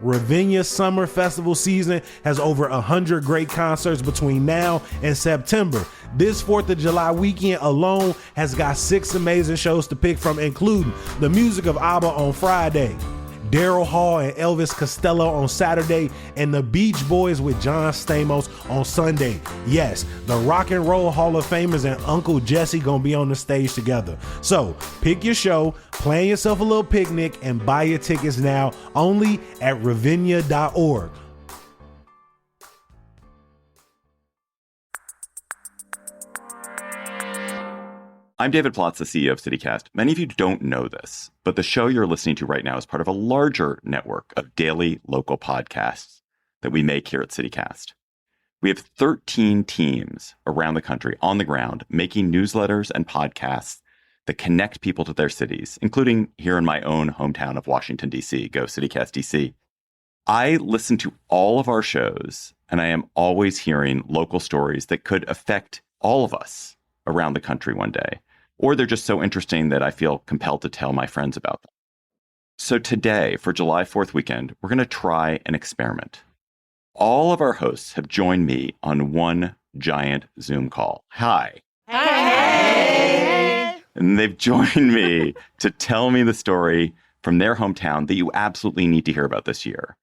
Ravinia Summer Festival season has over 100 great concerts between now and September. This 4th of July weekend alone has got 6 amazing shows to pick from, including the music of ABBA on Friday, Daryl Hall and Elvis Costello on Saturday, and the Beach Boys with John Stamos on Sunday. Yes, the Rock and Roll Hall of Famers and Uncle Jesse gonna be on the stage together. So pick your show, plan yourself a little picnic, and buy your tickets now only at ravinia.org. I'm David Plotz, the CEO of CityCast. Many of you don't know this, but the show you're listening to right now is part of a larger network of daily local podcasts that we make here at CityCast. We have 13 teams around the country on the ground making newsletters and podcasts that connect people to their cities, including here in my own hometown of Washington, D.C. Go CityCast DC. I listen to all of our shows, and I am always hearing local stories that could affect all of us around the country one day. Or they're just so interesting that I feel compelled to tell my friends about them. So today, for July 4th weekend, we're going to try an experiment. All of our hosts have joined me on one giant Zoom call. Hi. Hey. And they've joined me to tell me the story from their hometown that you absolutely need to hear about this year.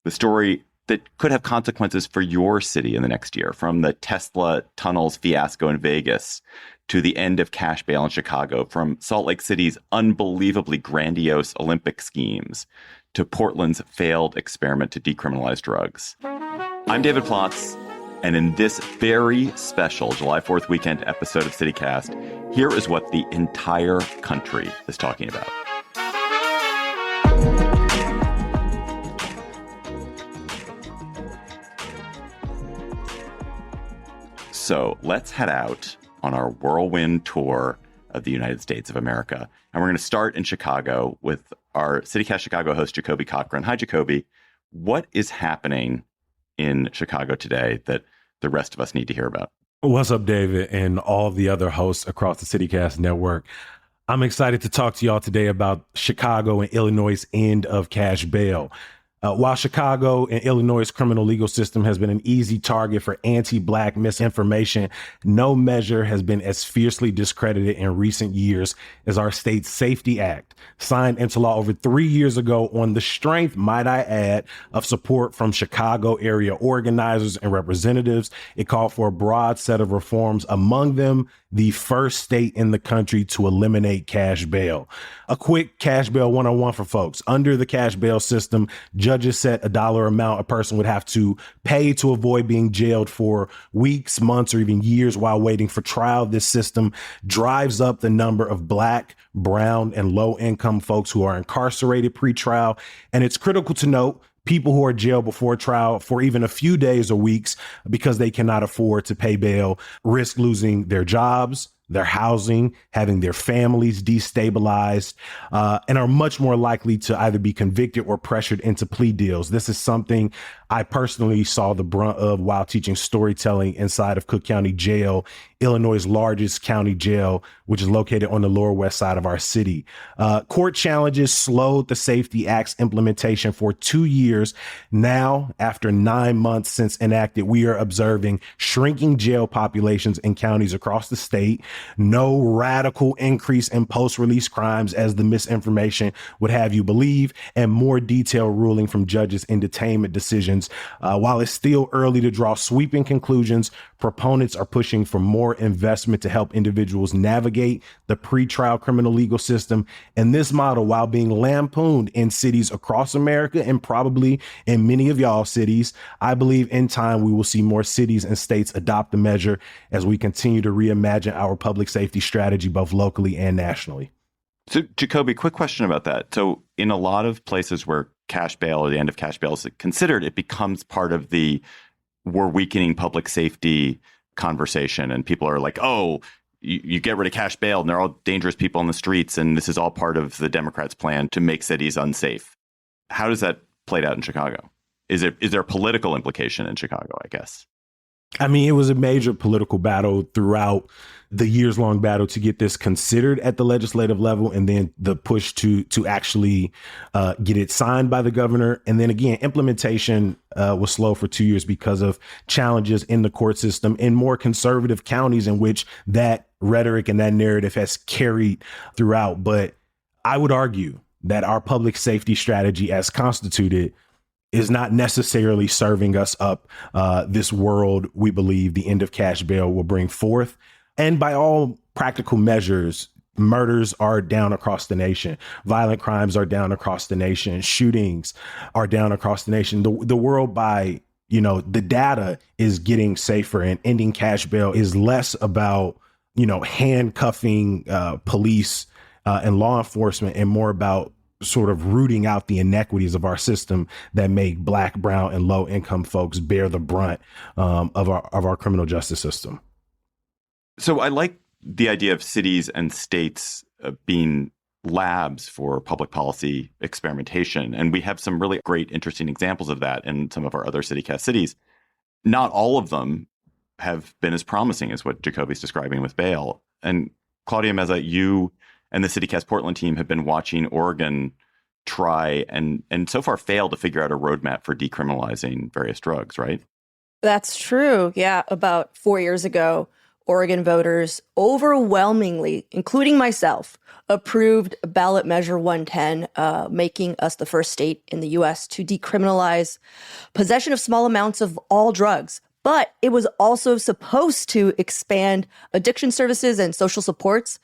The story that could have consequences for your city in the next year, from the Tesla tunnels fiasco in Vegas to the end of cash bail in Chicago, from Salt Lake City's unbelievably grandiose Olympic schemes to Portland's failed experiment to decriminalize drugs. I'm David Plotz, and in this very special July 4th weekend episode of CityCast, here is what the entire country is talking about. So let's head out on our whirlwind tour of the United States of America. And we're going to start in Chicago with our CityCast Chicago host, Jacoby Cochran. Hi, Jacoby. What is happening in Chicago today that the rest of us need to hear about? What's up, David, and all the other hosts across the CityCast network? I'm excited to talk to y'all today about Chicago and Illinois' end of cash bail. While Chicago and Illinois' criminal legal system has been an easy target for anti-Black misinformation, no measure has been as fiercely discredited in recent years as our state's SAFETY Act, signed into law over 3 years ago on the strength, might I add, of support from Chicago area organizers and representatives. It called for a broad set of reforms, among them the first state in the country to eliminate cash bail. A quick cash bail 101 for folks. Under the cash bail system, judges set a dollar amount a person would have to pay to avoid being jailed for weeks, months, or even years while waiting for trial. This system drives up the number of Black, brown, and low-income folks who are incarcerated pre-trial. And it's critical to note people who are jailed before trial for even a few days or weeks because they cannot afford to pay bail risk losing their jobs, their housing, having their families destabilized, and are much more likely to either be convicted or pressured into plea deals. This is something I personally saw the brunt of while teaching storytelling inside of Cook County Jail, Illinois' largest county jail, which is located on the Lower West Side of our city. Court challenges slowed the SAFETY Act's implementation for 2 years. Now, after 9 months since enacted, we are observing shrinking jail populations in counties across the state. No radical increase in post-release crimes, as the misinformation would have you believe, and more detailed ruling from judges in detainment decisions. While it's still early to draw sweeping conclusions, proponents are pushing for more investment to help individuals navigate the pretrial criminal legal system. And this model, while being lampooned in cities across America and probably in many of y'all cities, I believe in time we will see more cities and states adopt the measure as we continue to reimagine our public safety strategy, both locally and nationally. So, Jacoby, quick question about that. So in a lot of places where cash bail or the end of cash bail is considered, it becomes part of the we're weakening public safety conversation. And people are like, oh, you get rid of cash bail and they're all dangerous people on the streets. And this is all part of the Democrats' plan to make cities unsafe. How does that play out in Chicago? Is there a political implication in Chicago, I guess? I mean, it was a major political battle throughout the years-long battle to get this considered at the legislative level, and then the push to actually get it signed by the governor. And then again, implementation was slow for 2 years because of challenges in the court system in more conservative counties in which that rhetoric and that narrative has carried throughout. But I would argue that our public safety strategy as constituted is not necessarily serving us up this world we believe the end of cash bail will bring forth. And by all practical measures, murders are down across the nation. Violent crimes are down across the nation. Shootings are down across the nation. The world by, the data is getting safer, and ending cash bail is less about, handcuffing police and law enforcement and more about sort of rooting out the inequities of our system that make Black, brown, and low income folks bear the brunt of our criminal justice system. So I like the idea of cities and states being labs for public policy experimentation. And we have some really great, interesting examples of that in some of our other CityCast cities. Not all of them have been as promising as what Jacoby's describing with bail. And Claudia Meza, you and the CityCast Portland team have been watching Oregon try and so far fail to figure out a roadmap for decriminalizing various drugs, right? That's true. Yeah. About 4 years ago, Oregon voters overwhelmingly, including myself, approved ballot measure 110, making us the first state in the U.S. to decriminalize possession of small amounts of all drugs. But it was also supposed to expand addiction services and social supports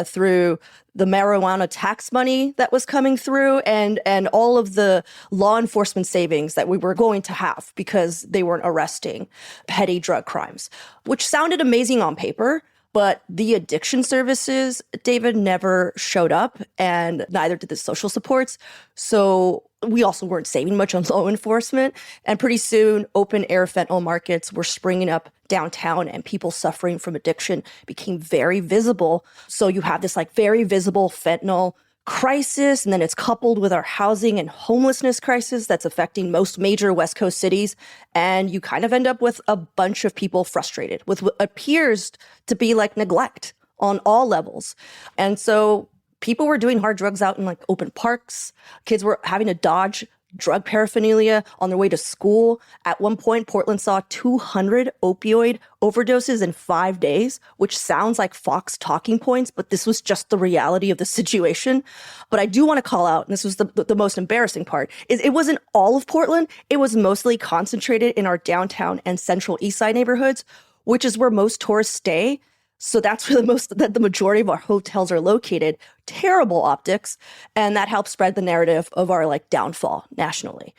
through the marijuana tax money that was coming through and all of the law enforcement savings that we were going to have because they weren't arresting petty drug crimes, which sounded amazing on paper. But the addiction services, David, never showed up, and neither did the social supports. So we also weren't saving much on law enforcement. And pretty soon, open air fentanyl markets were springing up downtown, and people suffering from addiction became very visible. So you have this very visible fentanyl crisis, and then it's coupled with our housing and homelessness crisis that's affecting most major West Coast cities. And you kind of end up with a bunch of people frustrated with what appears to be neglect on all levels. And so people were doing hard drugs out in open parks. Kids were having to dodge drug paraphernalia on their way to school. At one point, Portland saw 200 opioid overdoses in 5 days, which sounds like Fox talking points, but this was just the reality of the situation. But I do want to call out, and this was the most embarrassing part, is it wasn't all of Portland. It was mostly concentrated in our downtown and central east side neighborhoods, which is where most tourists stay. So that's where the majority of our hotels are located. Terrible optics. And that helps spread the narrative of our downfall nationally.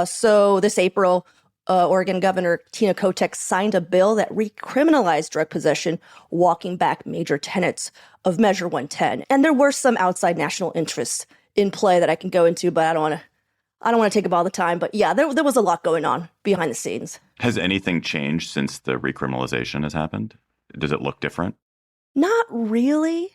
So this April, Oregon Governor Tina Kotek signed a bill that recriminalized drug possession, walking back major tenets of Measure 110. And there were some outside national interests in play that I can go into, but I don't want to take up all the time. But yeah, there was a lot going on behind the scenes. Has anything changed since the recriminalization has happened? Does it look different? Not really.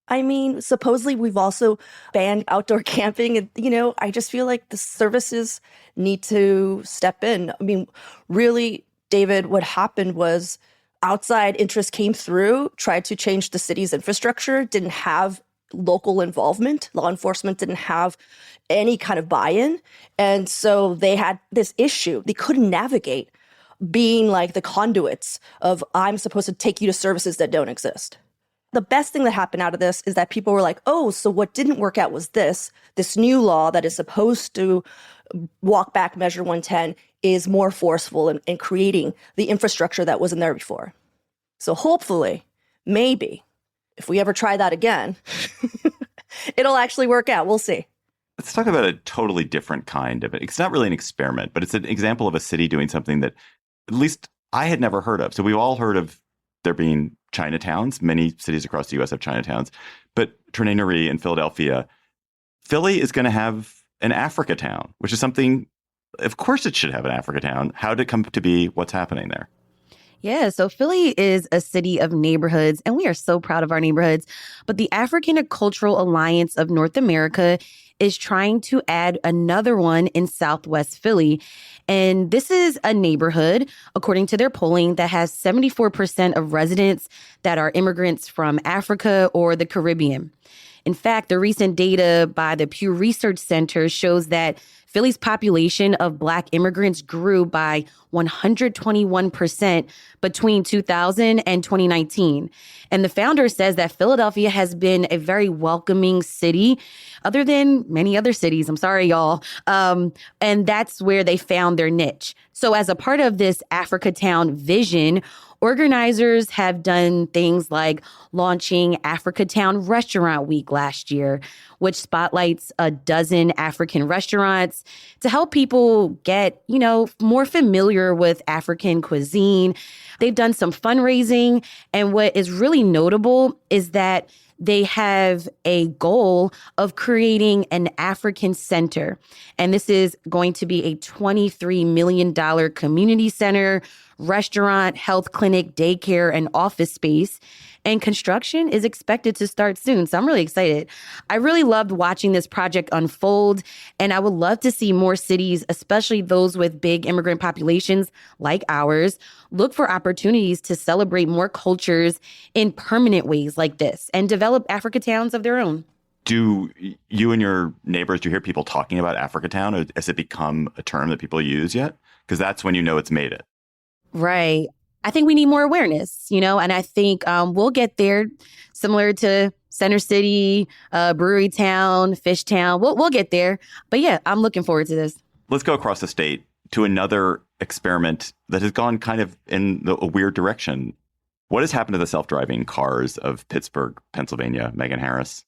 I mean, supposedly we've also banned outdoor camping. And, I just feel like the services need to step in. I mean, really, David, what happened was outside interest came through, tried to change the city's infrastructure, didn't have local involvement. Law enforcement didn't have any kind of buy-in. And so they had this issue. They couldn't navigate being the conduits of, I'm supposed to take you to services that don't exist. The best thing that happened out of this is that people were like, oh, so what didn't work out was this new law that is supposed to walk back Measure 110 is more forceful in creating the infrastructure that wasn't there before. So hopefully, maybe, if we ever try that again, it'll actually work out. We'll see. Let's talk about a totally different kind of it. It's not really an experiment, but it's an example of a city doing something that at least I had never heard of. So we've all heard of there being Chinatowns. Many cities across the U.S. have Chinatowns. But Ternary in Philadelphia, Philly is going to have an Africa Town, which is something, of course it should have an Africa Town. How did it come to be? What's happening there? Yeah, so Philly is a city of neighborhoods, and we are so proud of our neighborhoods. But the African Cultural Alliance of North America is trying to add another one in Southwest Philly. And this is a neighborhood, according to their polling, that has 74% of residents that are immigrants from Africa or the Caribbean. In fact, the recent data by the Pew Research Center shows that Philly's population of Black immigrants grew by 121% between 2000 and 2019. And the founder says that Philadelphia has been a very welcoming city, other than many other cities. I'm sorry, y'all. And that's where they found their niche. So as a part of this Africatown vision, organizers have done things like launching Africatown Restaurant Week last year, which spotlights a dozen African restaurants to help people get, more familiar with African cuisine. They've done some fundraising. And what is really notable is that they have a goal of creating an African center. And this is going to be a $23 million community center, restaurant, health clinic, daycare, and office space. And construction is expected to start soon. So I'm really excited. I really loved watching this project unfold. And I would love to see more cities, especially those with big immigrant populations like ours, look for opportunities to celebrate more cultures in permanent ways like this and develop Africatowns of their own. Do you and your neighbors, do you hear people talking about Africatown? Or has it become a term that people use yet? Because that's when you know it's made it. Right. I think we need more awareness, and I think we'll get there, similar to Center City, Brewery Town, Fish Town. We'll get there. But yeah, I'm looking forward to this. Let's go across the state to another experiment that has gone kind of in a weird direction. What has happened to the self-driving cars of Pittsburgh, Pennsylvania, Megan Harris?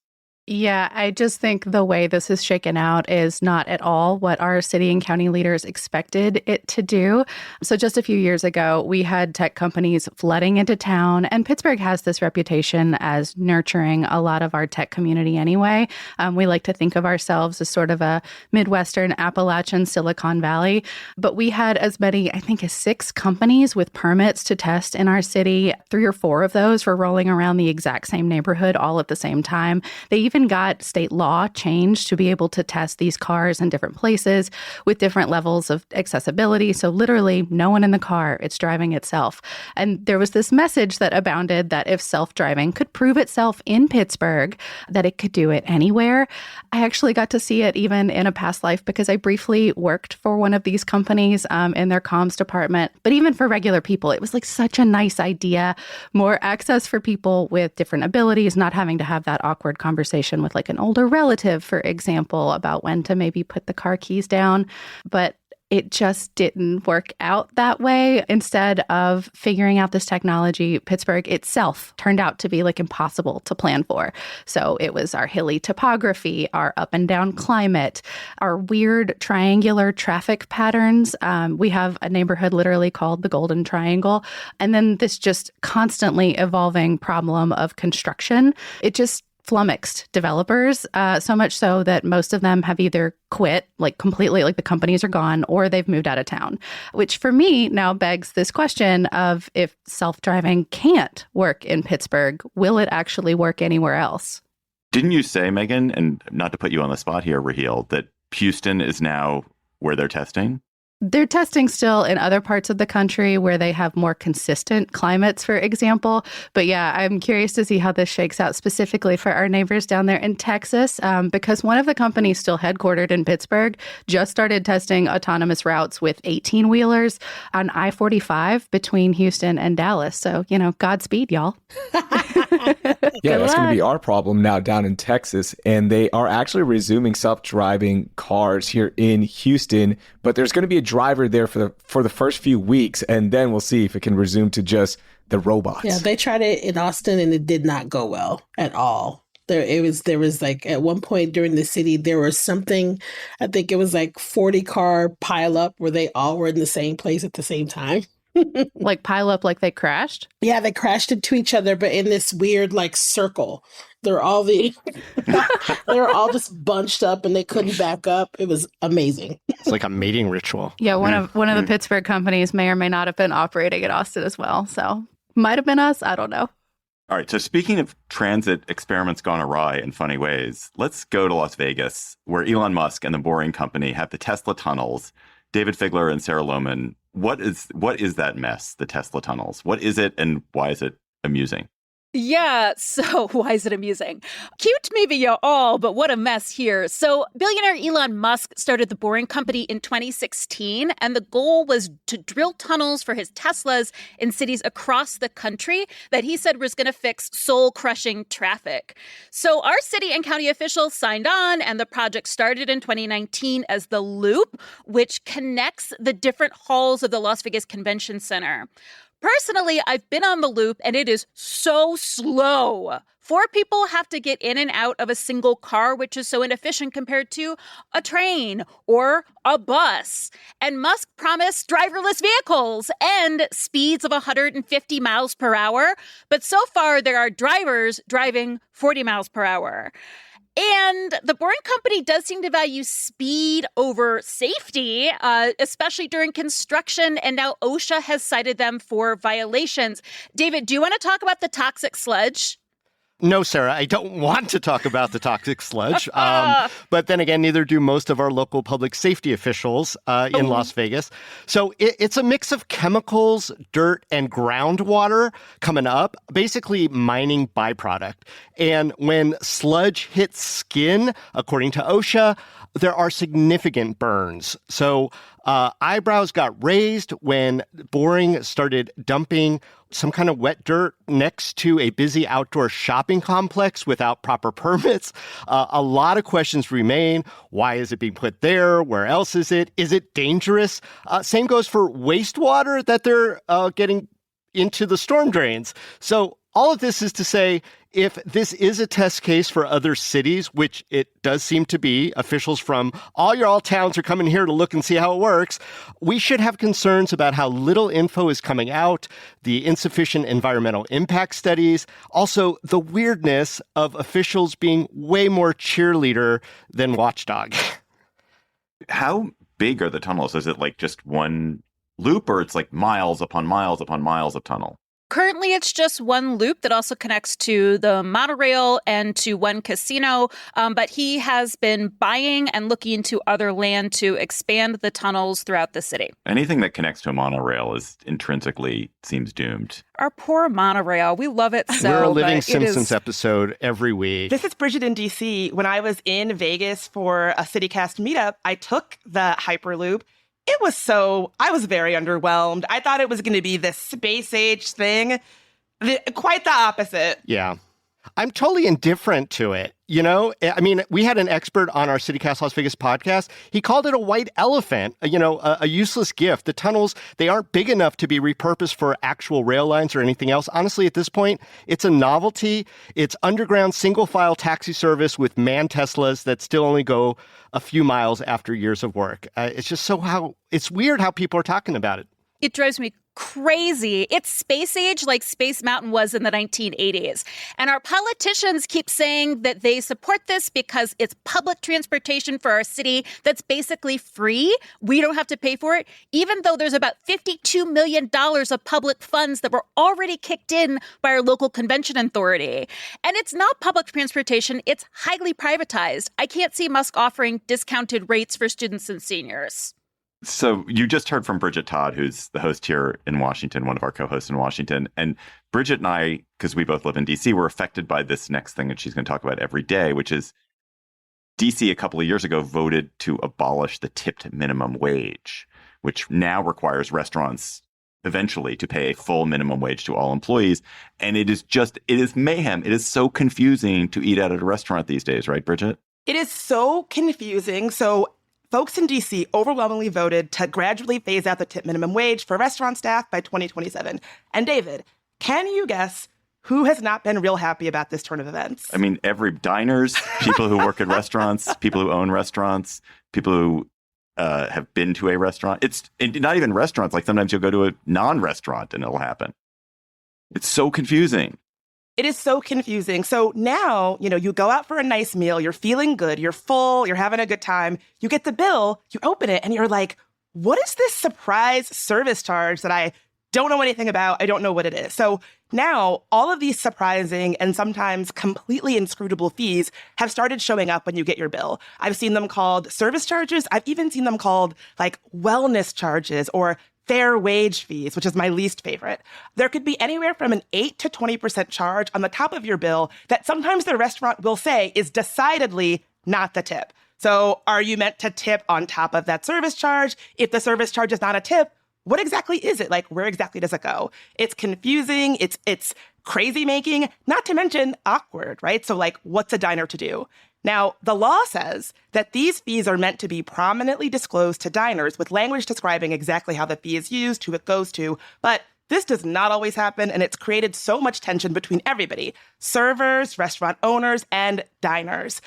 Yeah, I just think the way this is shaken out is not at all what our city and county leaders expected it to do. So just a few years ago, we had tech companies flooding into town, and Pittsburgh has this reputation as nurturing a lot of our tech community anyway. We like to think of ourselves as sort of a Midwestern Appalachian Silicon Valley, but we had as many, I think, as 6 companies with permits to test in our city. 3 or 4 of those were rolling around the exact same neighborhood all at the same time. They even got state law changed to be able to test these cars in different places with different levels of accessibility. So literally no one in the car, it's driving itself. And there was this message that abounded that if self-driving could prove itself in Pittsburgh, that it could do it anywhere. I actually got to see it even in a past life because I briefly worked for one of these companies in their comms department. But even for regular people, it was like such a nice idea. More access for people with different abilities, not having to have that awkward conversation with like an older relative, for example, about when to maybe put the car keys down. But it just didn't work out that way. Instead of figuring out this technology, Pittsburgh itself turned out to be like impossible to plan for. So it was our hilly topography, our up and down climate, our weird triangular traffic patterns. We have a neighborhood literally called the Golden Triangle. And then this just constantly evolving problem of construction. It just flummoxed developers, so much so that most of them have either quit, like completely, like the companies are gone, or they've moved out of town, which for me now begs this question of if self-driving can't work in Pittsburgh, will it actually work anywhere else? Didn't you say, Megan, and not to put you on the spot here, Raheel, that Houston is now where they're testing? They're testing still in other parts of the country where they have more consistent climates, for example. But yeah, I'm curious to see how this shakes out specifically for our neighbors down there in Texas, because one of the companies still headquartered in Pittsburgh just started testing autonomous routes with 18-wheelers on I-45 between Houston and Dallas. So, Godspeed, y'all. Yeah, that's going to be our problem now down in Texas. And they are actually resuming self-driving cars here in Houston, but there's going to be a driver there for the first few weeks, and then we'll see if it can resume to just the robots. Yeah, they tried it in Austin and it did not go well at all. There was like at one point during the city, there was something, I think it was like 40 car pileup where they all were in the same place at the same time. Like pile up like they crashed? Yeah, they crashed into each other, but in this weird like circle. They were all just bunched up and they couldn't back up. It was amazing. It's like a mating ritual. Yeah, one of the Pittsburgh companies may or may not have been operating in Austin as well. So might have been us. I don't know. All right, so speaking of transit experiments gone awry in funny ways, let's go to Las Vegas, where Elon Musk and the Boring Company have the Tesla tunnels. David Figler and Sarah Lohman, what is that mess, the Tesla tunnels? What is it, and why is it amusing? Yeah, so why is it amusing? Cute maybe y'all, but what a mess here. So billionaire Elon Musk started the Boring Company in 2016, and the goal was to drill tunnels for his Teslas in cities across the country that he said was going to fix soul-crushing traffic. So our city and county officials signed on, and the project started in 2019 as the Loop, which connects the different halls of the Las Vegas Convention Center. Personally, I've been on the Loop, and it is so slow. 4 people have to get in and out of a single car, which is so inefficient compared to a train or a bus. And Musk promised driverless vehicles and speeds of 150 miles per hour. But so far, there are drivers driving 40 miles per hour. And the Boring Company does seem to value speed over safety, especially during construction. And now OSHA has cited them for violations. David, do you want to talk about the toxic sludge? No, Sarah, I don't want to talk about the toxic sludge. But then again, neither do most of our local public safety officials in Las Vegas. So it's a mix of chemicals, dirt, and groundwater coming up, basically mining byproduct. And when sludge hits skin, according to OSHA, there are significant burns. So eyebrows got raised when Boring started dumping some kind of wet dirt next to a busy outdoor shopping complex without proper permits. A lot of questions remain. Why is it being put there? Where else is it? Is it dangerous? Same goes for wastewater that they're getting into the storm drains. So all of this is to say, if this is a test case for other cities, which it does seem to be, officials from all towns are coming here to look and see how it works, we should have concerns about how little info is coming out, the insufficient environmental impact studies, also the weirdness of officials being way more cheerleader than watchdog. How big are the tunnels? Is it like just one loop, or it's like miles upon miles upon miles of tunnel? Currently, it's just one loop that also connects to the monorail and to one casino. But he has been buying and looking into other land to expand the tunnels throughout the city. Anything that connects to a monorail is intrinsically seems doomed. Our poor monorail. We love it so. We're a Living Simpsons episode every week. This is Bridget in D.C. When I was in Vegas for a CityCast meetup, I took the Hyperloop. I was very underwhelmed. I thought it was going to be this space age thing. Quite the opposite. Yeah. I'm totally indifferent to it. You know, I mean, we had an expert on our CityCast Las Vegas podcast. He called it a white elephant, a useless gift. The tunnels, they aren't big enough to be repurposed for actual rail lines or anything else. Honestly, at this point, it's a novelty. It's underground single-file taxi service with manned Teslas that still only go a few miles after years of work. It's weird how people are talking about it. It drives me crazy. It's space age like Space Mountain was in the 1980s. And our politicians keep saying that they support this because it's public transportation for our city that's basically free. We don't have to pay for it, even though there's about $52 million of public funds that were already kicked in by our local convention authority. And it's not public transportation. It's highly privatized. I can't see Musk offering discounted rates for students and seniors. So you just heard from Bridget Todd, who's the host here in Washington, one of our co-hosts in Washington. And Bridget and I, because we both live in D.C., were affected by this next thing that she's going to talk about every day, which is D.C. a couple of years ago voted to abolish the tipped minimum wage, which now requires restaurants eventually to pay a full minimum wage to all employees. And it is mayhem. It is so confusing to eat out at a restaurant these days, right, Bridget? It is so confusing. So folks in D.C. overwhelmingly voted to gradually phase out the tip minimum wage for restaurant staff by 2027. And David, can you guess who has not been real happy about this turn of events? I mean, every diners, people who work at restaurants, people who own restaurants, people who have been to a restaurant. It's not even restaurants. Like sometimes you'll go to a non-restaurant and it'll happen. It's so confusing. It is so confusing. So now, you go out for a nice meal, you're feeling good, you're full, you're having a good time. You get the bill, you open it, and you're like, what is this surprise service charge that I don't know anything about. I don't know what it is. So now all of these surprising and sometimes completely inscrutable fees have started showing up when you get your bill. I've seen them called service charges. I've even seen them called like wellness charges or fair wage fees, which is my least favorite. There could be anywhere from an 8 to 20% charge on the top of your bill that sometimes the restaurant will say is decidedly not the tip. So are you meant to tip on top of that service charge? If the service charge is not a tip, what exactly is it? Like, where exactly does it go? It's confusing. It's crazy making, not to mention awkward, right? So like, what's a diner to do? Now, the law says that these fees are meant to be prominently disclosed to diners with language describing exactly how the fee is used, who it goes to. But this does not always happen, and it's created so much tension between everybody, servers, restaurant owners, and diners.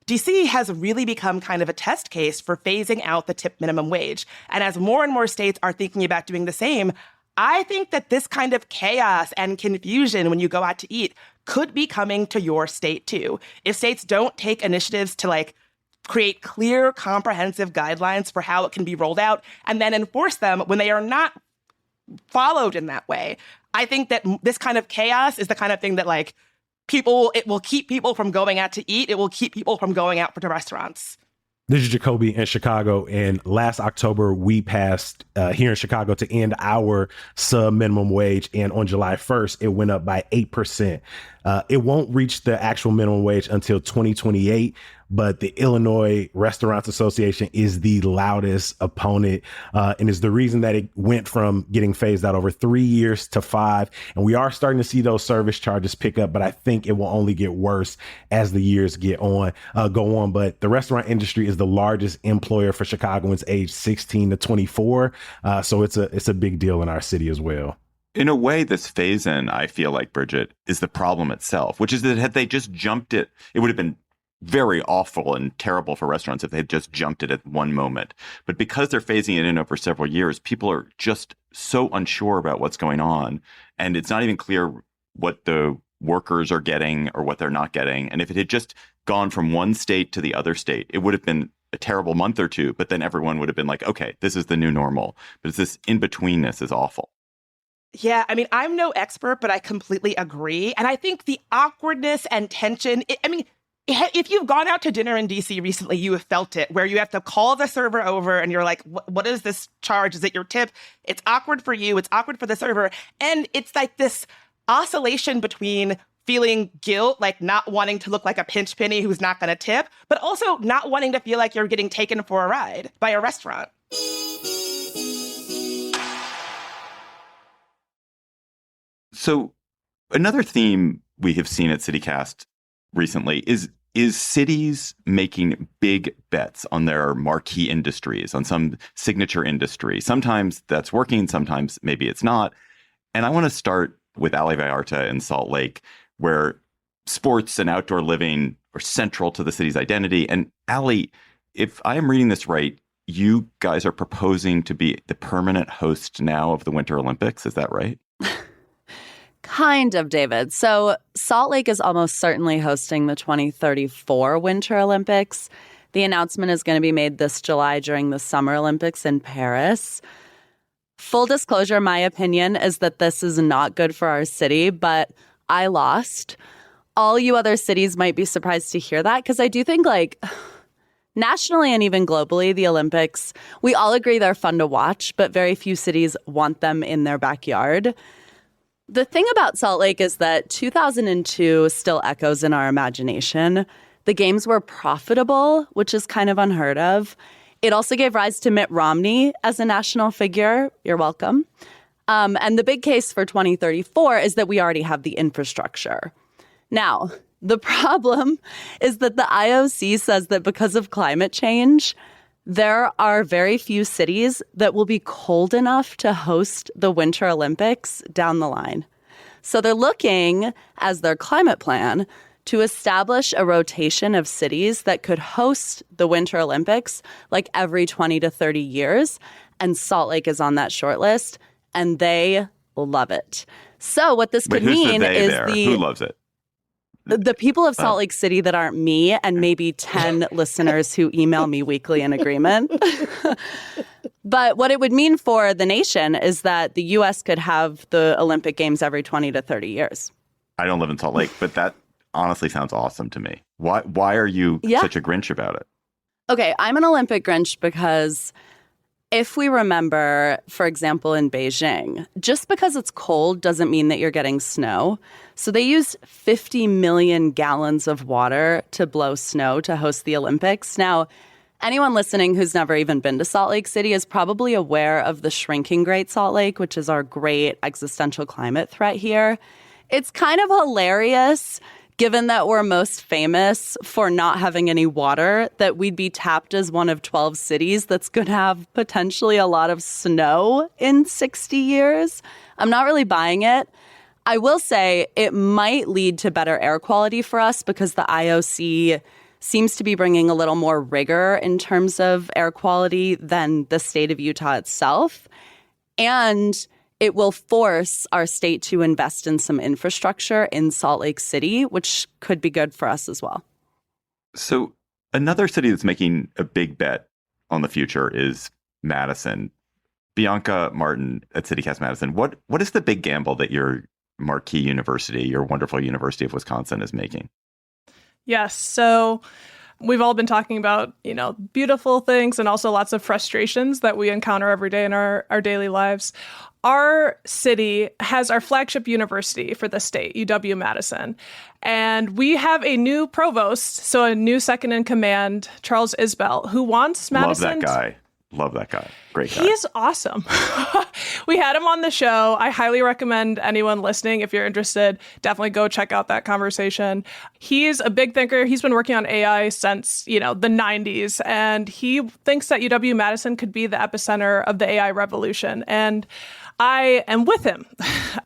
DC has really become kind of a test case for phasing out the tip minimum wage. And as more and more states are thinking about doing the same, I think that this kind of chaos and confusion when you go out to eat could be coming to your state too. If states don't take initiatives to like create clear, comprehensive guidelines for how it can be rolled out and then enforce them when they are not followed in that way, I think that this kind of chaos is the kind of thing that like it will keep people from going out to eat. It will keep people from going out to restaurants. This is Jacoby in Chicago, and last October we passed here in Chicago to end our sub minimum wage, and on July 1st it went up by 8%. It won't reach the actual minimum wage until 2028, but the Illinois Restaurants Association is the loudest opponent and is the reason that it went from getting phased out over 3 years to 5. And we are starting to see those service charges pick up, but I think it will only get worse as the years go on. But the restaurant industry is the largest employer for Chicagoans aged 16 to 24. So it's a big deal in our city as well. In a way, this phase-in, I feel like, Bridget, is the problem itself, which is that had they just jumped it, it would have been very awful and terrible for restaurants if they had just jumped it at one moment. But because they're phasing it in over several years, people are just so unsure about what's going on. And it's not even clear what the workers are getting or what they're not getting. And if it had just gone from one state to the other state, it would have been a terrible month or two. But then everyone would have been like, okay, this is the new normal. But it's this in-betweenness is awful. Yeah, I mean, I'm no expert, but I completely agree. And I think the awkwardness and tension, if you've gone out to dinner in DC recently, you have felt it, where you have to call the server over and you're like, what is this charge? Is it your tip? It's awkward for you. It's awkward for the server. And it's like this oscillation between feeling guilt, like not wanting to look like a pinch penny who's not going to tip, but also not wanting to feel like you're getting taken for a ride by a restaurant. So another theme we have seen at CityCast recently is cities making big bets on their marquee industries, on some signature industry. Sometimes that's working, sometimes maybe it's not. And I want to start with Ali Vallarta in Salt Lake, where sports and outdoor living are central to the city's identity. And Ali, if I am reading this right, you guys are proposing to be the permanent host now of the Winter Olympics. Is that right? Kind of, David. So Salt Lake is almost certainly hosting the 2034 Winter Olympics. The announcement is going to be made this July during the Summer Olympics in Paris. Full disclosure, my opinion is that this is not good for our city, but I lost. All you other cities might be surprised to hear that, because I do think, like, nationally and even globally, the Olympics, we all agree they're fun to watch, but very few cities want them in their backyard. The thing about Salt Lake is that 2002 still echoes in our imagination. The games were profitable, which is kind of unheard of. It also gave rise to Mitt Romney as a national figure. You're welcome. And the big case for 2034 is that we already have the infrastructure. Now, the problem is that the IOC says that because of climate change, there are very few cities that will be cold enough to host the Winter Olympics down the line. So they're looking, as their climate plan, to establish a rotation of cities that could host the Winter Olympics like every 20 to 30 years. And Salt Lake is on that short list, and they love it. So what this could mean is who loves it? The people of Salt Lake City that aren't me and maybe 10 listeners who email me weekly in agreement. But what it would mean for the nation is that the U.S. could have the Olympic Games every 20 to 30 years. I don't live in Salt Lake, but that honestly sounds awesome to me. Why are you such a Grinch about it? Okay, I'm an Olympic Grinch because if we remember, for example, in Beijing, just because it's cold doesn't mean that you're getting snow. So they used 50 million gallons of water to blow snow to host the Olympics. Now, anyone listening who's never even been to Salt Lake City is probably aware of the shrinking Great Salt Lake, which is our great existential climate threat here. It's kind of hilarious, given that we're most famous for not having any water, that we'd be tapped as one of 12 cities that's going to have potentially a lot of snow in 60 years. I'm not really buying it. I will say it might lead to better air quality for us because the IOC seems to be bringing a little more rigor in terms of air quality than the state of Utah itself. And it will force our state to invest in some infrastructure in Salt Lake City, which could be good for us as well. So another city that's making a big bet on the future is Madison. Bianca Martin at CityCast Madison, what is the big gamble that your marquee university, your wonderful University of Wisconsin, is making? Yes. So we've all been talking about, beautiful things and also lots of frustrations that we encounter every day in our daily lives. Our city has our flagship university for the state, UW-Madison. And we have a new provost, so a new second in command, Charles Isbell, who wants Madison. Love that guy. Great guy. He's awesome. We had him on the show. I highly recommend anyone listening, if you're interested, definitely go check out that conversation. He's a big thinker. He's been working on AI since, the 90s. And he thinks that UW-Madison could be the epicenter of the AI revolution. And I am with him.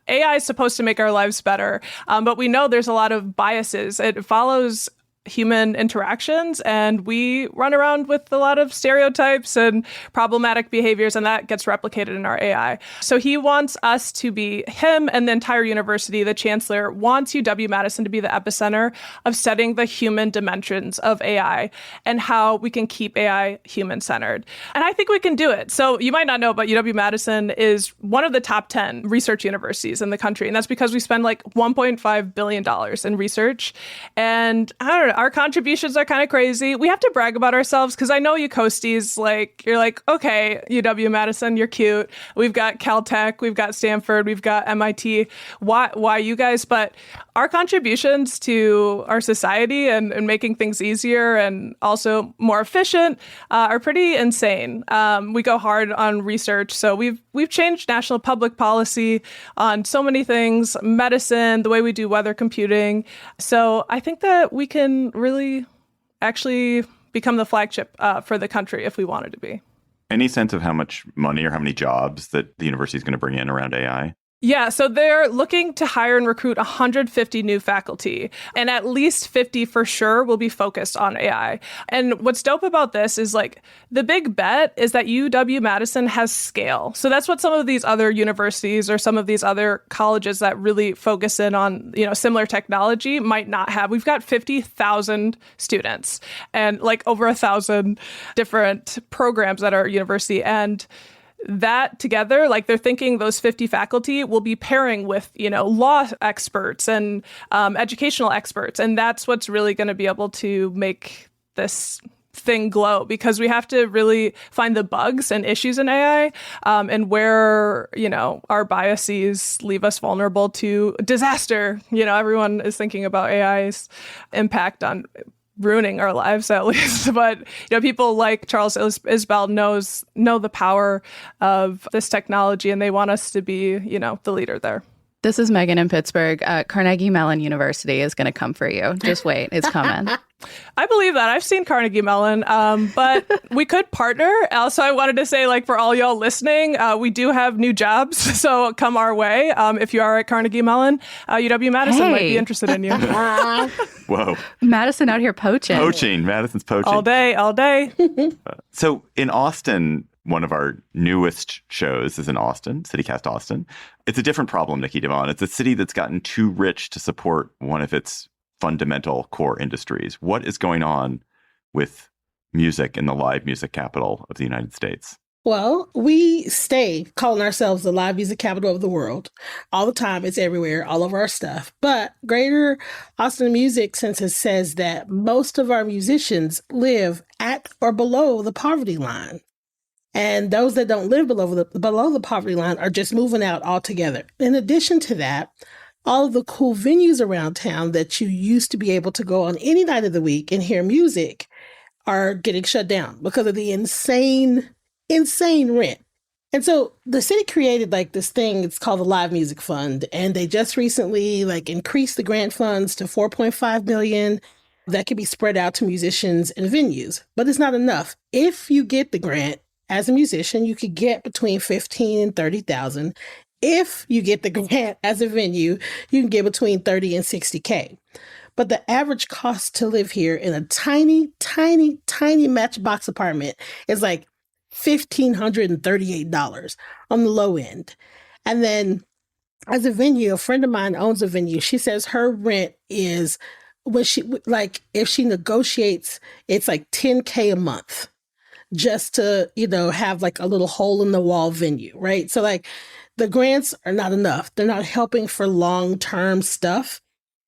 AI is supposed to make our lives better, but we know there's a lot of biases. It follows human interactions, and we run around with a lot of stereotypes and problematic behaviors, and that gets replicated in our AI. So he wants us to be, him and the entire university, the chancellor, wants UW-Madison to be the epicenter of studying the human dimensions of AI and how we can keep AI human-centered. And I think we can do it. So you might not know, but UW-Madison is one of the top 10 research universities in the country, and that's because we spend like $1.5 billion in research. And I don't know, our contributions are kind of crazy. We have to brag about ourselves because I know you coasties, you're like, okay, UW-Madison, you're cute. We've got Caltech, we've got Stanford, we've got MIT. Why you guys? But our contributions to our society and making things easier and also more efficient are pretty insane. We go hard on research. So we've changed national public policy on so many things, medicine, the way we do weather computing. So I think that we can really actually become the flagship for the country if we wanted to be. Any sense of how much money or how many jobs that the university is going to bring in around AI? Yeah, so they're looking to hire and recruit 150 new faculty, and at least 50 for sure will be focused on AI. And what's dope about this is the big bet is that UW-Madison has scale. So that's what some of these other universities or some of these other colleges that really focus in on, similar technology might not have. We've got 50,000 students and over 1,000 different programs at our university. And that together, they're thinking those 50 faculty will be pairing with, law experts and educational experts. And that's what's really going to be able to make this thing glow, because we have to really find the bugs and issues in AI and where, our biases leave us vulnerable to disaster. Everyone is thinking about AI's impact on ruining our lives, at least. But people like Charles Isbell know the power of this technology, and they want us to be the leader there. This is Megan in Pittsburgh. Carnegie Mellon University is going to come for you. Just wait, it's coming. I believe that. I've seen Carnegie Mellon, but we could partner. Also, I wanted to say, for all y'all listening, we do have new jobs, so come our way. If you are at Carnegie Mellon, UW-Madison might be interested in you. Whoa. Madison out here poaching. Madison's poaching. All day. So in Austin, one of our newest shows is in Austin, CityCast Austin. It's a different problem, Nikki Devon. It's a city that's gotten too rich to support one of its fundamental core industries. What is going on with music in the live music capital of the United States? Well, we stay calling ourselves the live music capital of the world. All the time, it's everywhere, all of our stuff. But Greater Austin Music Census says that most of our musicians live at or below the poverty line. And those that don't live below the poverty line are just moving out altogether. In addition to that, all of the cool venues around town that you used to be able to go on any night of the week and hear music are getting shut down because of the insane rent. And so the city created like this thing, it's called the Live Music Fund. And they just recently like increased the grant funds to $4.5 million that can be spread out to musicians and venues. But it's not enough. If you get the grant as a musician, you could get between $15,000 and $30,000. If you get the grant as a venue, you can get between $30,000 and $60,000. But the average cost to live here in a tiny, tiny, tiny matchbox apartment is like $1,538 on the low end. And then as a venue, a friend of mine owns a venue. She says her rent is, when she, like, if she negotiates, it's like $10,000 a month just to, have like a little hole in the wall venue, right? So like the grants are not enough. They're not helping for long-term stuff.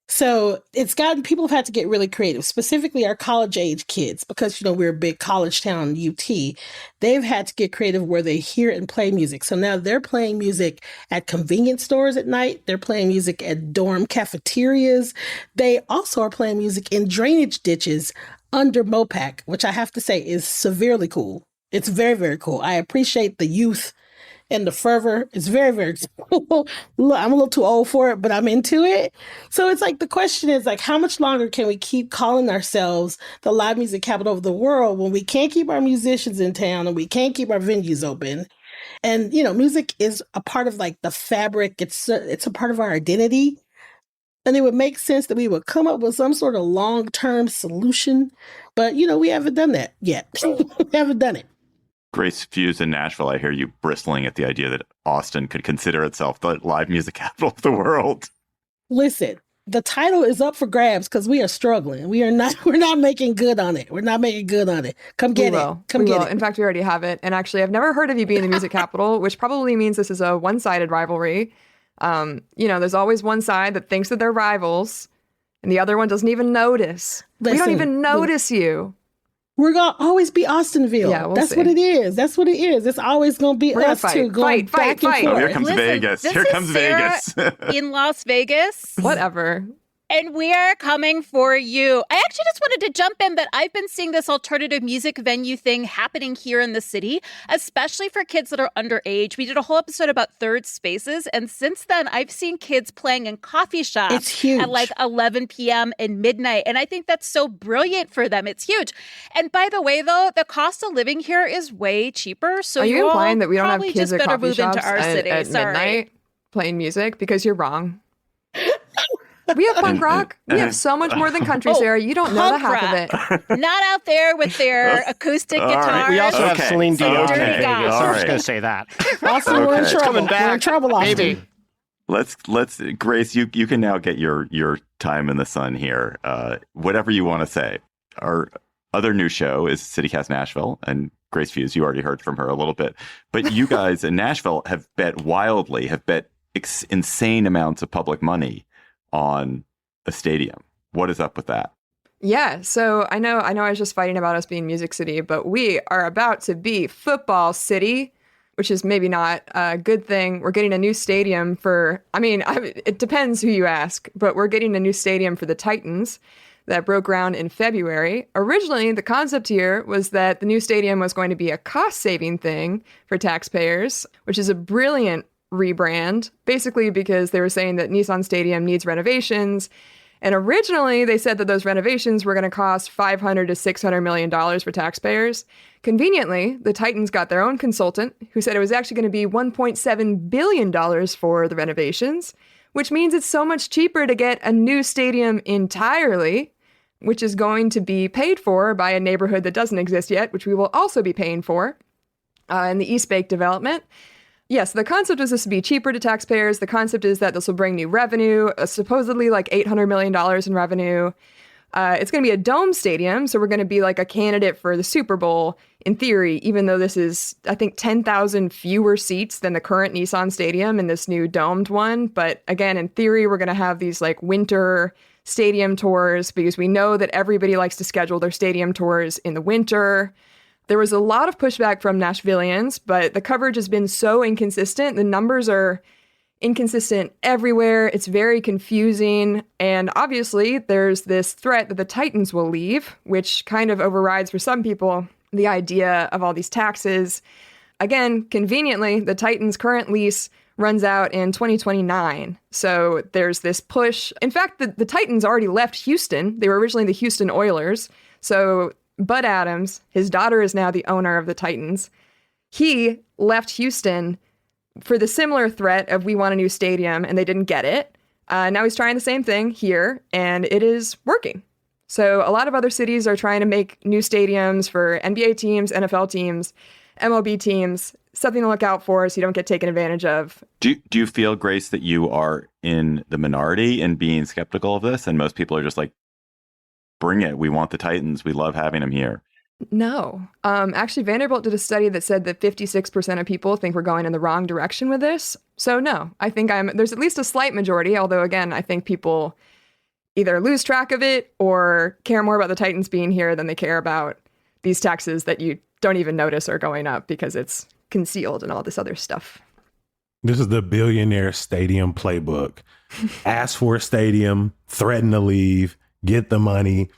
So it's gotten, people have had to get really creative, specifically our college age kids, because, we're a big college town, UT. They've had to get creative where they hear and play music. So now they're playing music at convenience stores at night. They're playing music at dorm cafeterias. They also are playing music in drainage ditches under MOPAC, which I have to say is severely cool. It's very, very cool. I appreciate the youth and the fervor. It's very, very cool. I'm a little too old for it, but I'm into it. So it's like, the question is like, how much longer can we keep calling ourselves the live music capital of the world when we can't keep our musicians in town and we can't keep our venues open? And, music is a part of like the fabric. It's a part of our identity. And it would make sense that we would come up with some sort of long-term solution. But, we haven't done that yet. We haven't done it. Grace Fuse in Nashville, I hear you bristling at the idea that Austin could consider itself the live music capital of the world. Listen, the title is up for grabs because we are struggling. We're not making good on it. We're not making good on it. Come get it. Come get it. In fact, we already have it. And actually, I've never heard of you being the music capital, which probably means this is a one-sided rivalry. There's always one side that thinks that they're rivals, and the other one doesn't even notice. We don't even notice you. We're going to always be Austinville. Yeah, That's what it is. That's what it is. It's always going to be us two going back and forth. Oh, here comes Vegas. Here comes Vegas. In Las Vegas. Whatever. And we are coming for you. I actually just wanted to jump in that I've been seeing this alternative music venue thing happening here in the city, especially for kids that are underage. We did a whole episode about third spaces. And since then, I've seen kids playing in coffee shops it's huge. At like 11 p.m. and midnight. And I think that's so brilliant for them. It's huge. And by the way, though, the cost of living here is way cheaper. So are you implying that we don't have kids at better coffee move shops into our city. at midnight playing music? Because you're wrong. We have punk rock. We have so much more than country, Sarah. You don't know the half of it. Not out there with their acoustic guitars. Right. We also have Celine Dion. Dirty Okay. guys. I was just going to say that. Austin, we're in trouble. Coming back. We're in trouble, Austin. Maybe. Let's Grace, you can now get your time in the sun here. Whatever you want to say. Our other new show is CityCast Nashville, and Grace Fuse, you already heard from her a little bit. But you guys in Nashville have bet insane amounts of public money on a stadium. What is up with that? Yeah, so I know I was just fighting about us being Music City, but we are about to be Football City, which is maybe not a good thing. We're getting a new stadium it depends who you ask, but we're getting a new stadium for the Titans that broke ground in February. Originally, the concept here was that the new stadium was going to be a cost-saving thing for taxpayers, which is a brilliant rebrand, basically because they were saying that Nissan Stadium needs renovations. And originally they said that those renovations were going to cost $500 to $600 million for taxpayers. Conveniently, the Titans got their own consultant who said it was actually going to be $1.7 billion for the renovations, which means it's so much cheaper to get a new stadium entirely, which is going to be paid for by a neighborhood that doesn't exist yet, which we will also be paying for in the East Bay development. Yes, the concept is this to be cheaper to taxpayers. The concept is that this will bring new revenue, supposedly like $800 million in revenue. It's going to be a dome stadium, so we're going to be like a candidate for the Super Bowl in theory, even though this is, I think, 10,000 fewer seats than the current Nissan Stadium in this new domed one. But again, in theory, we're going to have these like winter stadium tours because we know that everybody likes to schedule their stadium tours in the winter. There was a lot of pushback from Nashvillians, but the coverage has been so inconsistent. The numbers are inconsistent everywhere. It's very confusing. And obviously, there's this threat that the Titans will leave, which kind of overrides for some people the idea of all these taxes. Again, conveniently, the Titans' current lease runs out in 2029. So there's this push. In fact, the Titans already left Houston. They were originally the Houston Oilers. So Bud Adams, his daughter is now the owner of the Titans. He left Houston for the similar threat of we want a new stadium, and they didn't get it. Now he's trying the same thing here, and it is working. So a lot of other cities are trying to make new stadiums for NBA teams, NFL teams, MLB teams, something to look out for so you don't get taken advantage of. Do you feel, Grace, that you are in the minority in being skeptical of this? And most people are just like, bring it. We want the Titans. We love having them here. No. Actually, Vanderbilt did a study that said that 56% of people think we're going in the wrong direction with this. So no, I think there's at least a slight majority, although again, I think people either lose track of it or care more about the Titans being here than they care about these taxes that you don't even notice are going up because it's concealed and all this other stuff. This is the billionaire stadium playbook. Ask for a stadium, threaten to leave, get the money,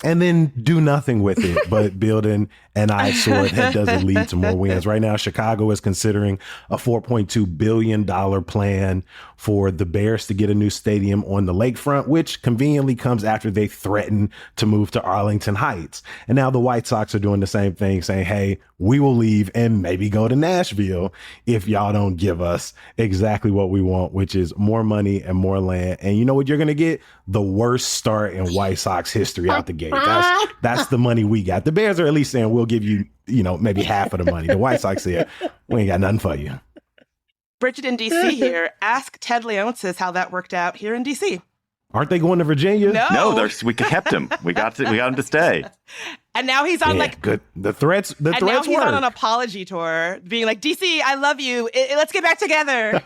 and then do nothing with it but building an eyesore that doesn't lead to more wins. Right now, Chicago is considering a $4.2 billion plan for the Bears to get a new stadium on the lakefront, which conveniently comes after they threaten to move to Arlington Heights. And now the White Sox are doing the same thing, saying, hey, we will leave and maybe go to Nashville if y'all don't give us exactly what we want, which is more money and more land. And you know what you're going to get? The worst start in White Sox history out the gate. That's the money we got. The Bears are at least saying we'll give you, maybe half of the money. The White Sox said, we ain't got nothing for you. Bridget in DC here. Ask Ted Leonsis how that worked out here in DC. Aren't they going to Virginia? No, we kept him. We got him to stay. And now he's on good. The threats. And now he's work. on an apology tour, being like, DC, I love you. Let's get back together.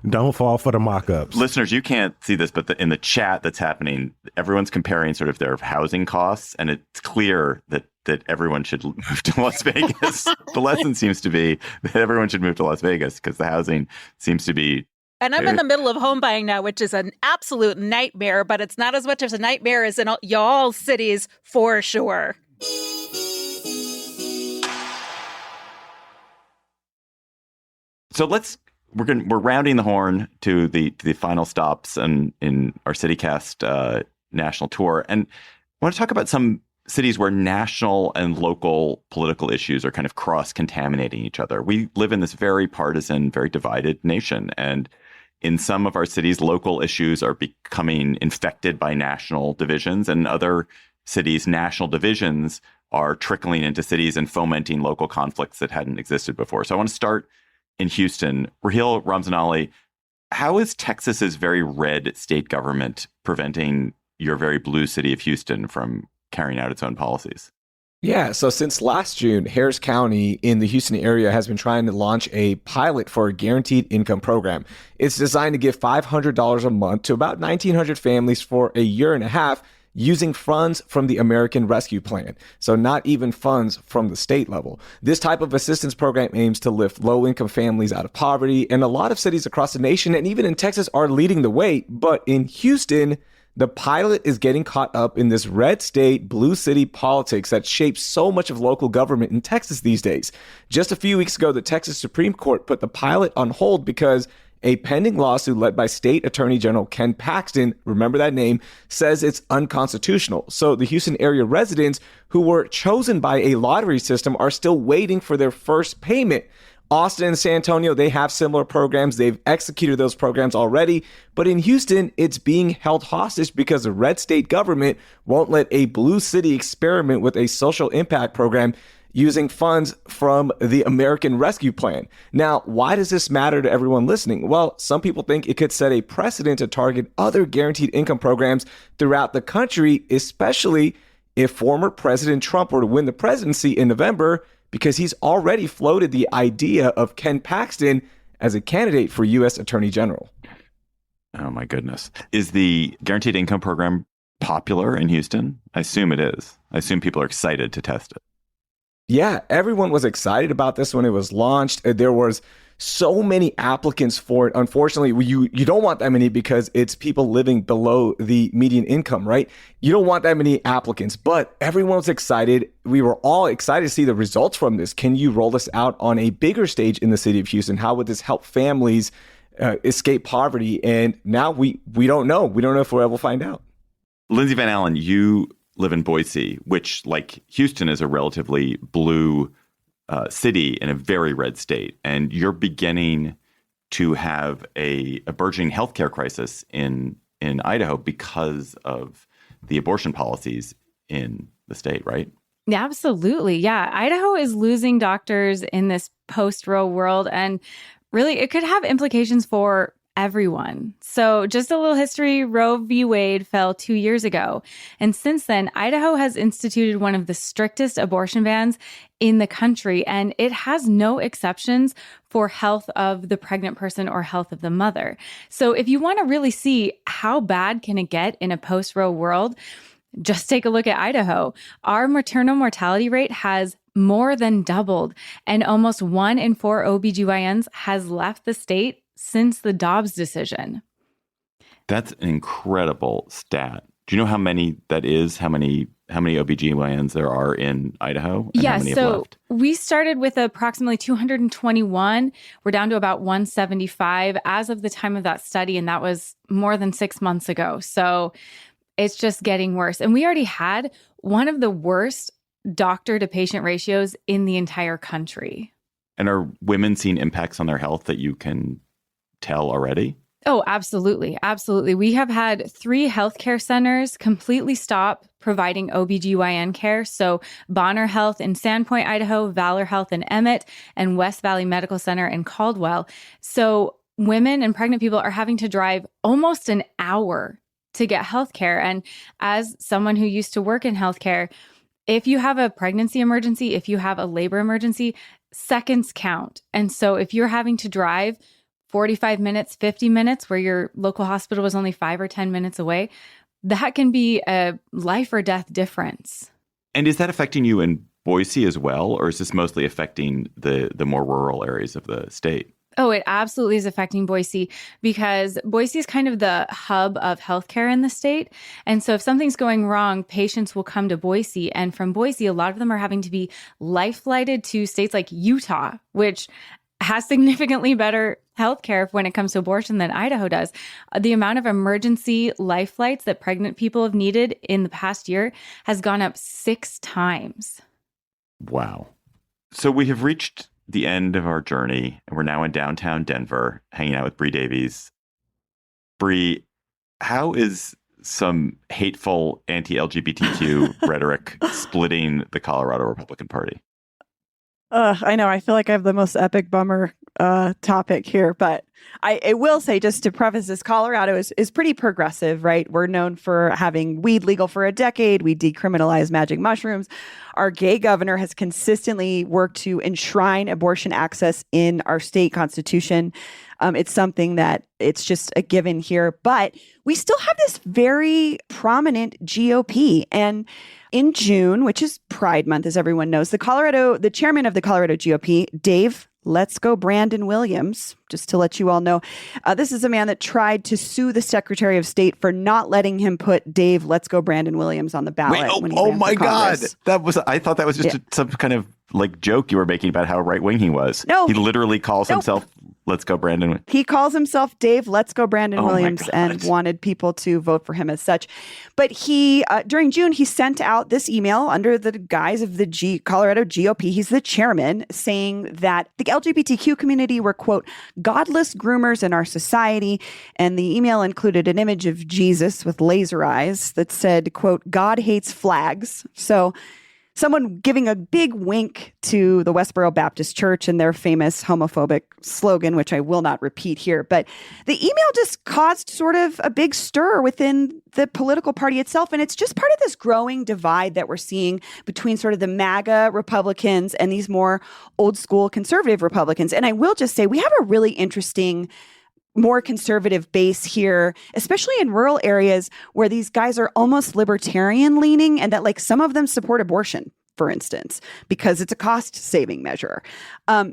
Don't fall for the mock-ups. Listeners, you can't see this, but in the chat that's happening, everyone's comparing sort of their housing costs, and it's clear that everyone should move to Las Vegas. The lesson seems to be that everyone should move to Las Vegas because the housing seems to be. And I'm in the middle of home buying now, which is an absolute nightmare, but it's not as much as a nightmare as in y'all cities for sure. So we're rounding the horn to the final stops in our CityCast national tour, and I want to talk about some cities where national and local political issues are kind of cross-contaminating each other. We live in this very partisan, very divided nation, and in some of our cities, local issues are becoming infected by national divisions, and in other cities, national divisions are trickling into cities and fomenting local conflicts that hadn't existed before. So I want to start in Houston. Raheel Ramzanali, how is Texas's very red state government preventing your very blue city of Houston from carrying out its own policies? Yeah, so since last June, Harris County in the Houston area has been trying to launch a pilot for a guaranteed income program. It's designed to give $500 a month to about 1,900 families for a year and a half using funds from the American Rescue Plan. So not even funds from the state level. This type of assistance program aims to lift low-income families out of poverty, and a lot of cities across the nation and even in Texas are leading the way. But in Houston, the pilot is getting caught up in this red state, blue city politics that shapes so much of local government in Texas these days. Just a few weeks ago, the Texas Supreme Court put the pilot on hold because a pending lawsuit led by State Attorney General Ken Paxton, remember that name, says it's unconstitutional. So the Houston area residents who were chosen by a lottery system are still waiting for their first payment. Austin and San Antonio, they have similar programs. They've executed those programs already. But in Houston, it's being held hostage because the red state government won't let a blue city experiment with a social impact program. using funds from the American Rescue Plan. Now, why does this matter to everyone listening? Well, some people think it could set a precedent to target other guaranteed income programs throughout the country, especially if former President Trump were to win the presidency in November, because he's already floated the idea of Ken Paxton as a candidate for U.S. Attorney General. Oh, my goodness. Is the guaranteed income program popular in Houston? I assume it is. I assume people are excited to test it. Yeah, everyone was excited about this when it was launched. There was so many applicants for it. Unfortunately, you don't want that many because it's people living below the median income, right? You don't want that many applicants, but everyone was excited. We were all excited to see the results from this. Can you roll this out on a bigger stage in the city of Houston? How would this help families escape poverty? And now we don't know. We don't know if we'll ever find out. Lindsay Van Allen, you live in Boise, which, like Houston, is a relatively blue city in a very red state. And you're beginning to have a burgeoning healthcare crisis in Idaho because of the abortion policies in the state, right? Yeah, absolutely. Yeah. Idaho is losing doctors in this post-Roe world. And really, it could have implications for everyone. So just a little history, Roe v. Wade fell 2 years ago. And since then, Idaho has instituted one of the strictest abortion bans in the country, and it has no exceptions for health of the pregnant person or health of the mother. So if you want to really see how bad can it get in a post-Roe world, just take a look at Idaho. Our maternal mortality rate has more than doubled, and almost 1 in 4 OBGYNs has left the state since the Dobbs decision. That's an incredible stat. Do you know how many that is? How many OBGYNs there are in Idaho? And Yeah, how many so have left? we started with approximately 221. We're down to about 175 as of the time of that study, and that was more than 6 months ago. So it's just getting worse. And we already had one of the worst doctor to patient ratios in the entire country. And are women seeing impacts on their health that you can tell already? Oh, absolutely. Absolutely. We have had 3 healthcare centers completely stop providing OBGYN care. So Bonner Health in Sandpoint, Idaho, Valor Health in Emmett, and West Valley Medical Center in Caldwell. So women and pregnant people are having to drive almost an hour to get healthcare. And as someone who used to work in healthcare, if you have a pregnancy emergency, if you have a labor emergency, seconds count. And so if you're having to drive 45 minutes, 50 minutes, where your local hospital was only 5 or 10 minutes away, that can be a life or death difference. And is that affecting you in Boise as well? Or is this mostly affecting the more rural areas of the state? Oh, it absolutely is affecting Boise because Boise is kind of the hub of healthcare in the state. And so if something's going wrong, patients will come to Boise. And from Boise, a lot of them are having to be life flighted to states like Utah, which has significantly better healthcare when it comes to abortion than Idaho does. The amount of emergency life flights that pregnant people have needed in the past year has gone up 6 times. Wow. So we have reached the end of our journey, and we're now in downtown Denver, hanging out with Bree Davies. Bree, how is some hateful anti-LGBTQ rhetoric splitting the Colorado Republican Party? I know. I feel like I have the most epic bummer topic here, but I will say, just to preface this, Colorado is pretty progressive, right? We're known for having weed legal for a decade. We decriminalized magic mushrooms. Our gay governor has consistently worked to enshrine abortion access in our state constitution. It's something that it's just a given here, but we still have this very prominent GOP. And in June, which is Pride Month, as everyone knows, the chairman of the Colorado GOP, Dave Let's Go Brandon Williams, just to let you all know, this is a man that tried to sue the Secretary of State for not letting him put Dave Let's Go Brandon Williams on the ballot. Oh my God. I thought that was just some kind of like joke you were making about how right wing he was. No. He literally calls himself Let's Go Brandon. He calls himself Dave Let's Go Brandon Williams and wanted people to vote for him as such. But he, during June, he sent out this email under the guise of the Colorado GOP. He's the chairman, saying that the LGBTQ community were, quote, godless groomers in our society. And the email included an image of Jesus with laser eyes that said, quote, God hates flags. So someone giving a big wink to the Westboro Baptist Church and their famous homophobic slogan, which I will not repeat here. But the email just caused sort of a big stir within the political party itself. And it's just part of this growing divide that we're seeing between sort of the MAGA Republicans and these more old school conservative Republicans. And I will just say we have a really interesting more conservative base here, especially in rural areas where these guys are almost libertarian leaning and that like some of them support abortion, for instance, because it's a cost saving measure.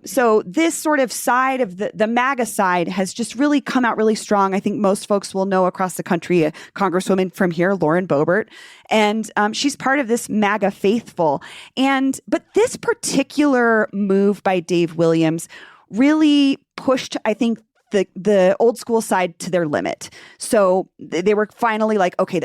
So this sort of side of the MAGA side has just really come out really strong. I think most folks will know across the country, a congresswoman from here, Lauren Boebert, and she's part of this MAGA faithful. But this particular move by Dave Williams really pushed, I think, the old school side to their limit. So they were finally like, okay,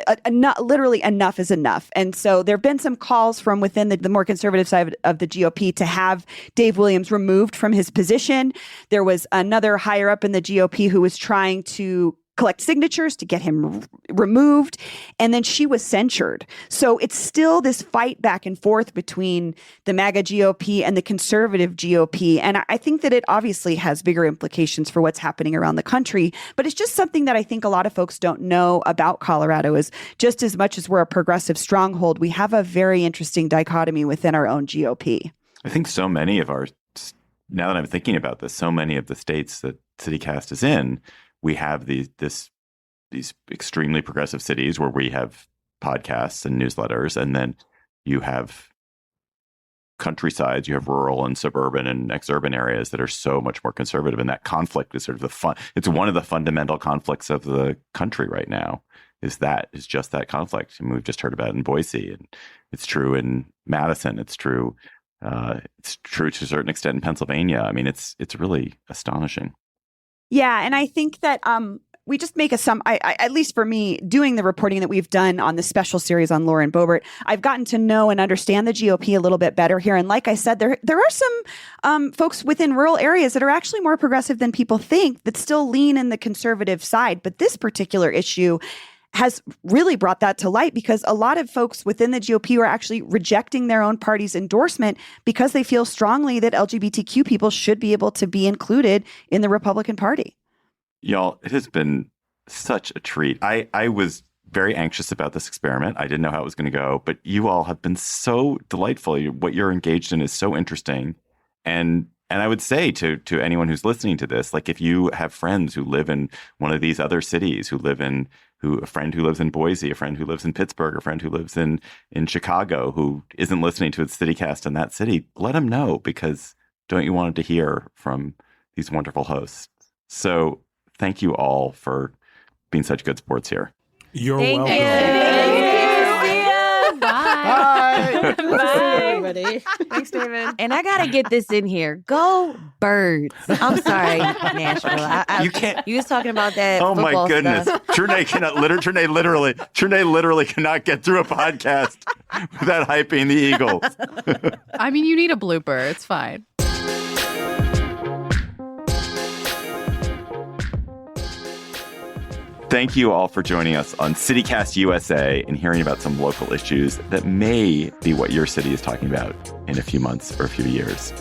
literally enough is enough. And so there have been some calls from within the more conservative side of the GOP to have Dave Williams removed from his position. There was another higher up in the GOP who was trying to collect signatures to get him removed. And then she was censured. So it's still this fight back and forth between the MAGA GOP and the conservative GOP. And I think that it obviously has bigger implications for what's happening around the country. But it's just something that I think a lot of folks don't know about Colorado is just as much as we're a progressive stronghold, we have a very interesting dichotomy within our own GOP. I think so many of now that I'm thinking about this, so many of the states that CityCast is in, we have these extremely progressive cities where we have podcasts and newsletters, and then you have countrysides, you have rural and suburban and exurban areas that are so much more conservative, and that conflict is sort of it's one of the fundamental conflicts of the country right now. Is just that conflict. I mean, we've just heard about it in Boise, and it's true in Madison. It's true to a certain extent in Pennsylvania. I mean, it's really astonishing. Yeah, and I think that we just make at least for me, doing the reporting that we've done on the special series on Lauren Boebert, I've gotten to know and understand the GOP a little bit better here. And like I said, there are some folks within rural areas that are actually more progressive than people think that still lean in the conservative side. But this particular issue has really brought that to light because a lot of folks within the GOP are actually rejecting their own party's endorsement because they feel strongly that LGBTQ people should be able to be included in the Republican Party. Y'all, it has been such a treat. I was very anxious about this experiment. I didn't know how it was going to go, but you all have been so delightful. What you're engaged in is so interesting. And I would say to anyone who's listening to this, like if you have friends who live in one of these other cities, a friend who lives in Boise, a friend who lives in Pittsburgh, a friend who lives in Chicago who isn't listening to its CityCast in that city, let them know, because don't you want to hear from these wonderful hosts? So thank you all for being such good sports here. You're welcome. Bye. Bye, everybody. Thanks, David. And I got to get this in here. Go Birds. I'm sorry, Nashville. You can't. You was talking about that. Oh my goodness. Stuff. Trinae literally cannot get through a podcast without hyping the Eagles. I mean, you need a blooper. It's fine. Thank you all for joining us on CityCast USA and hearing about some local issues that may be what your city is talking about in a few months or a few years.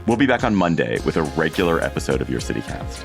We'll be back on Monday with a regular episode of your CityCast.